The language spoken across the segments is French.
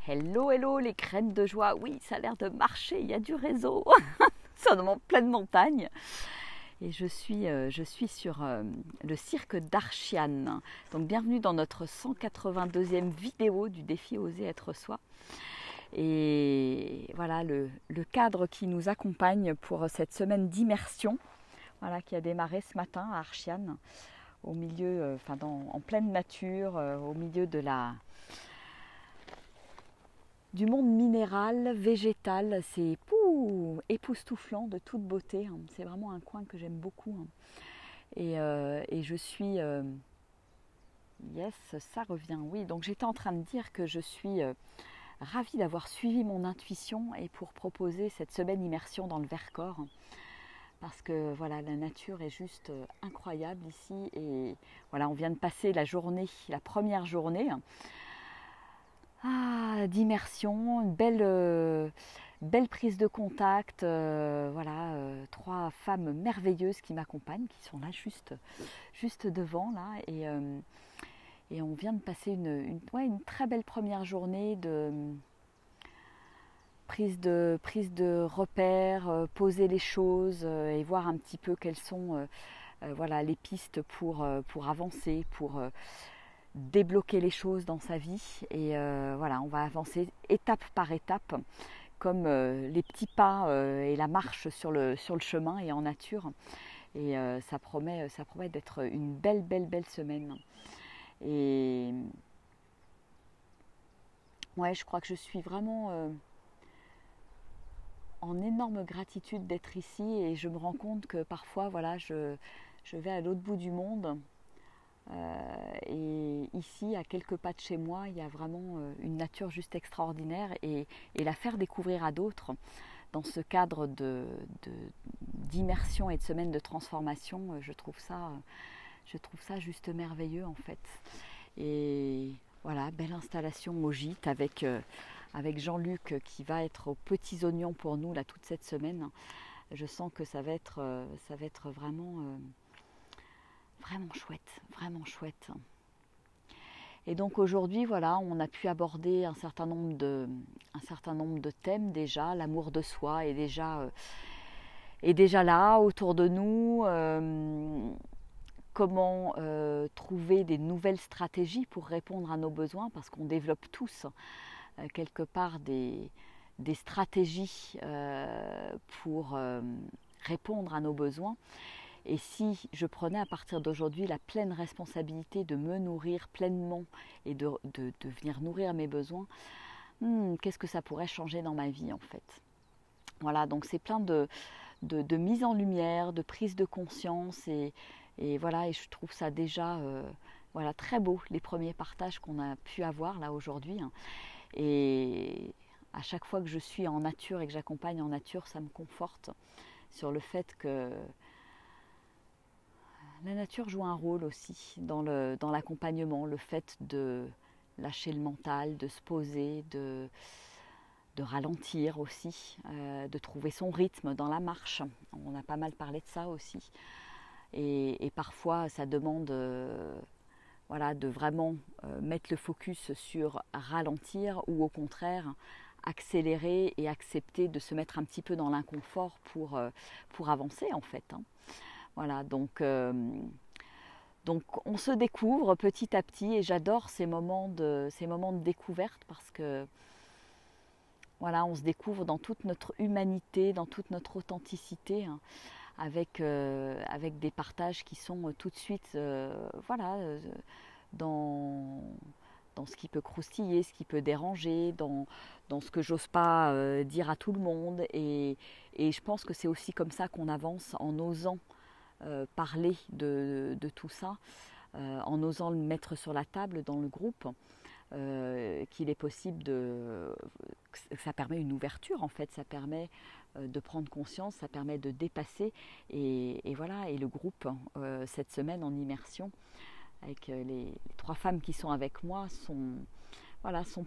Hello, hello, les graines de joie. Oui, ça a l'air de marcher, il y a du réseau. C'est en pleine montagne. Et je suis sur le cirque d'Archiane. Donc, bienvenue dans notre 182e vidéo du défi Oser être soi. Et voilà le cadre qui nous accompagne pour cette semaine d'immersion, voilà, qui a démarré ce matin à Archiane, au milieu, en pleine nature, au milieu du monde minéral, végétal. C'est époustouflant, de toute beauté. C'est vraiment un coin que j'aime beaucoup. Et je suis... yes, ça revient, oui. Donc j'étais en train de dire que je suis ravie d'avoir suivi mon intuition et pour proposer cette semaine immersion dans le Vercors. Parce que voilà, la nature est juste incroyable ici. Et voilà, on vient de passer la première journée d'immersion, une belle prise de contact. Trois femmes merveilleuses qui m'accompagnent, qui sont là juste devant là. Et on vient de passer une très belle première journée de prise de repères, poser les choses et voir un petit peu quelles sont les pistes pour avancer, pour débloquer les choses dans sa vie. Et on va avancer étape par étape, comme les petits pas et la marche sur le chemin et en nature. Et ça promet d'être une belle semaine. Et ouais, je crois que je suis vraiment en énorme gratitude d'être ici, et je me rends compte que parfois, voilà, je vais à l'autre bout du monde. Et ici, à quelques pas de chez moi, il y a vraiment une nature juste extraordinaire, et la faire découvrir à d'autres dans ce cadre d'immersion et de semaine de transformation, je trouve ça juste merveilleux en fait. Et voilà, belle installation au gîte avec Jean-Luc qui va être aux petits oignons pour nous là toute cette semaine. Je sens que ça va être vraiment chouette. Et donc aujourd'hui, voilà, on a pu aborder un certain nombre de thèmes déjà. L'amour de soi est déjà là autour de nous. Comment trouver des nouvelles stratégies pour répondre à nos besoins, parce qu'on développe tous quelque part des stratégies pour répondre à nos besoins. Et si je prenais à partir d'aujourd'hui la pleine responsabilité de me nourrir pleinement et de venir nourrir mes besoins, qu'est-ce que ça pourrait changer dans ma vie en fait. Voilà, donc c'est plein de mise en lumière, de prise de conscience, et je trouve ça déjà très beau, les premiers partages qu'on a pu avoir là aujourd'hui. Et à chaque fois que je suis en nature et que j'accompagne en nature, ça me conforte sur le fait que la nature joue un rôle aussi dans l'accompagnement, le fait de lâcher le mental, de se poser, de ralentir aussi, de trouver son rythme dans la marche. On a pas mal parlé de ça aussi. Et parfois, ça demande de vraiment mettre le focus sur ralentir, ou au contraire, accélérer et accepter de se mettre un petit peu dans l'inconfort pour avancer en fait. Voilà, donc on se découvre petit à petit, et j'adore ces moments de découverte, parce que voilà, on se découvre dans toute notre humanité, dans toute notre authenticité, avec des partages qui sont tout de suite dans ce qui peut croustiller, ce qui peut déranger, dans ce que j'ose pas dire à tout le monde. Et je pense que c'est aussi comme ça qu'on avance, en osant parler de tout ça, en osant le mettre sur la table dans le groupe, qu'il est possible ça permet une ouverture en fait, ça permet de prendre conscience, ça permet de dépasser. Et le groupe cette semaine en immersion avec les trois femmes qui sont avec moi sont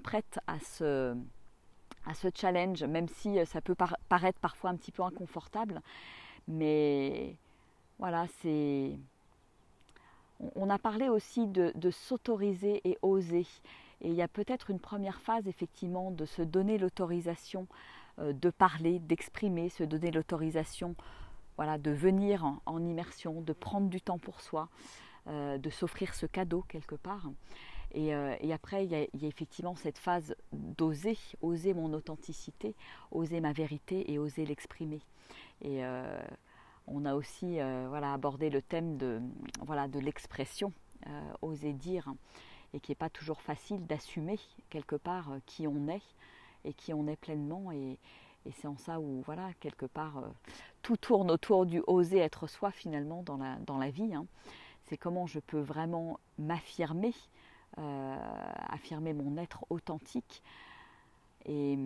prêtes à ce challenge, même si ça peut paraître parfois un petit peu inconfortable. Mais voilà, on a parlé aussi de s'autoriser et oser. Et il y a peut-être une première phase, effectivement, de se donner l'autorisation de parler, d'exprimer, se donner l'autorisation, voilà, de venir en immersion, de prendre du temps pour soi, de s'offrir ce cadeau quelque part. Et après, il y a effectivement cette phase d'oser, oser mon authenticité, oser ma vérité et oser l'exprimer. Et on a aussi voilà, abordé le thème de l'expression, oser dire, et qui n'est pas toujours facile d'assumer quelque part qui on est et qui on est pleinement. Et c'est en ça où, voilà, quelque part, tout tourne autour du oser être soi finalement dans la vie. Hein. C'est comment je peux vraiment m'affirmer, affirmer mon être authentique et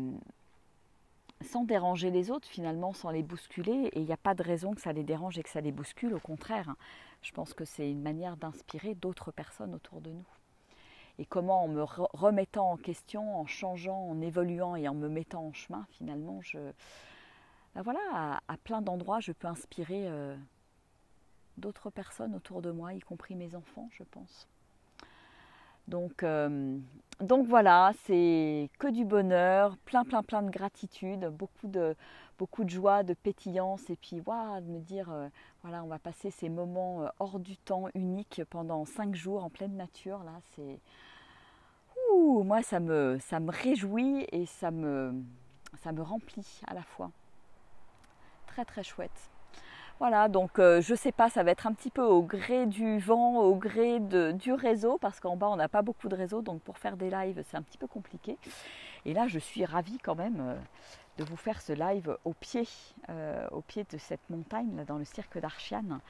sans déranger les autres finalement, sans les bousculer. Et il n'y a pas de raison que ça les dérange et que ça les bouscule, au contraire. Je pense que c'est une manière d'inspirer d'autres personnes autour de nous. Et comment, en me remettant en question, en changeant, en évoluant et en me mettant en chemin, finalement, voilà, à plein d'endroits, je peux inspirer d'autres personnes autour de moi, y compris mes enfants, je pense. Donc voilà, c'est que du bonheur, plein de gratitude, beaucoup de joie, de pétillance, et puis de me dire, voilà, on va passer ces moments hors du temps, uniques, pendant 5 jours en pleine nature. Là, c'est... moi, ça me réjouit et ça me remplit à la fois. Très chouette. Voilà, donc je sais pas, ça va être un petit peu au gré du vent, au gré du réseau, parce qu'en bas on n'a pas beaucoup de réseau, donc pour faire des lives c'est un petit peu compliqué. Et là je suis ravie quand même de vous faire ce live au pied de cette montagne, là, dans le cirque d'Archiane,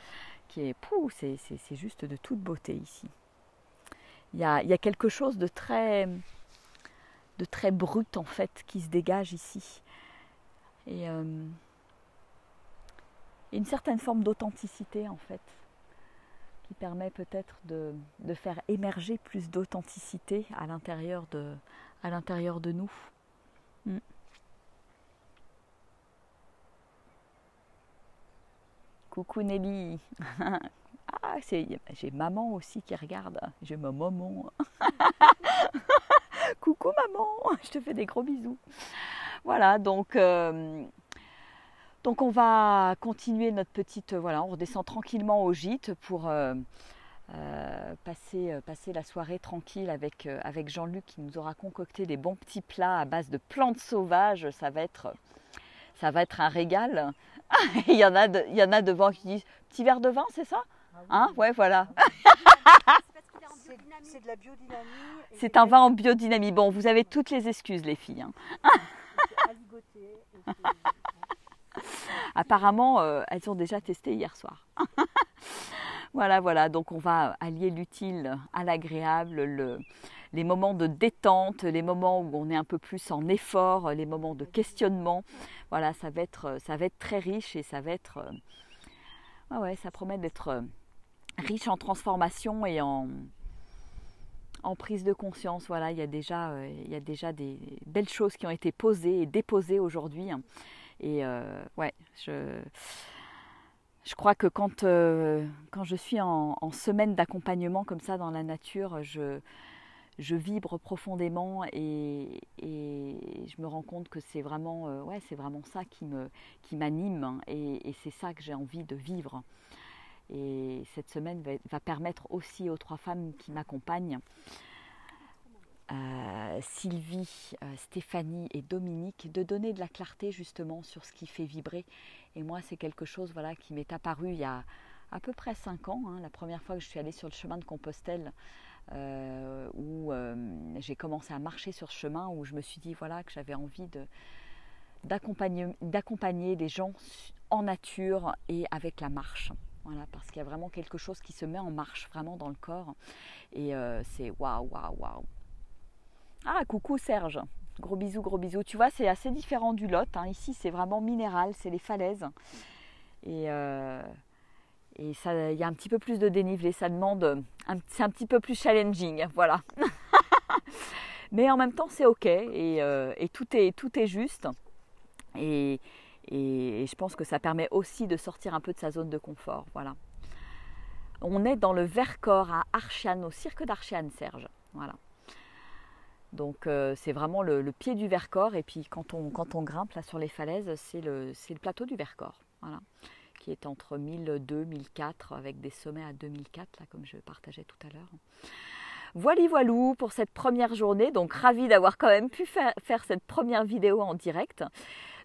qui est, c'est juste de toute beauté ici. Il y a quelque chose de très brut en fait qui se dégage ici. Et une certaine forme d'authenticité en fait, qui permet peut-être de faire émerger plus d'authenticité à l'intérieur de nous. Coucou Nelly. Ah, j'ai maman aussi qui regarde, j'ai ma maman. Coucou maman, je te fais des gros bisous. Voilà, donc on va continuer notre petite... Voilà, on redescend tranquillement au gîte pour passer la soirée tranquille avec Jean-Luc qui nous aura concocté des bons petits plats à base de plantes sauvages. Ça va être un régal. Il y en a devant qui disent « Petit verre de vin, c'est ça ?» Hein? Ouais, voilà. C'est de la biodynamie. C'est un vin en biodynamie. Bon, vous avez toutes les excuses, les filles. Hein. Apparemment, elles ont déjà testé hier soir. Voilà. Donc on va allier l'utile à l'agréable, les moments de détente, les moments où on est un peu plus en effort, les moments de questionnement. Voilà, ça va être très riche et ça va être... ça promet d'être riche en transformation et en prise de conscience. Voilà, il y a déjà des belles choses qui ont été posées et déposées aujourd'hui. Et je crois que quand je suis en semaine d'accompagnement comme ça dans la nature, je vibre profondément et je me rends compte que c'est vraiment ça qui m'anime et c'est ça que j'ai envie de vivre. Et cette semaine va permettre aussi aux 3 femmes qui m'accompagnent, Sylvie, Stéphanie et Dominique, de donner de la clarté justement sur ce qui fait vibrer. Et moi, c'est quelque chose qui m'est apparu il y a à peu près 5 ans, la première fois que je suis allée sur le chemin de Compostelle, où j'ai commencé à marcher sur ce chemin, où je me suis dit que j'avais envie d'accompagner les gens en nature et avec la marche. Voilà, parce qu'il y a vraiment quelque chose qui se met en marche vraiment dans le corps. Et c'est waouh. Ah, coucou Serge, gros bisous. Tu vois, c'est assez différent du Lot. Ici, c'est vraiment minéral, c'est les falaises. Et ça, il y a un petit peu plus de dénivelé. Ça demande, c'est un petit peu plus challenging, voilà. Mais en même temps, c'est ok et tout est juste. Et je pense que ça permet aussi de sortir un peu de sa zone de confort. Voilà. On est dans le Vercors à Archiane, au cirque d'Archiane, Serge. Voilà. Donc c'est vraiment le pied du Vercors, et puis quand on grimpe là sur les falaises, c'est le plateau du Vercors, voilà, qui est entre 1002, 1004, avec des sommets à 2004, là, comme je partageais tout à l'heure. Voilà, voilou pour cette première journée, donc ravie d'avoir quand même pu faire cette première vidéo en direct.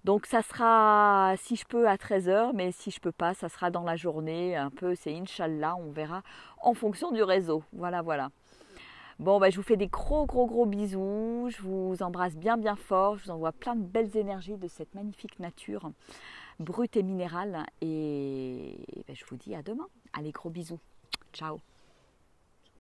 Donc ça sera, si je peux, à 13 h, mais si je peux pas, ça sera dans la journée, un peu, c'est Inch'Allah, on verra en fonction du réseau. Voilà, voilà. Bon, bah, je vous fais des gros bisous, je vous embrasse bien fort, je vous envoie plein de belles énergies de cette magnifique nature brute et minérale, et bah, je vous dis à demain. Allez, gros bisous. Ciao.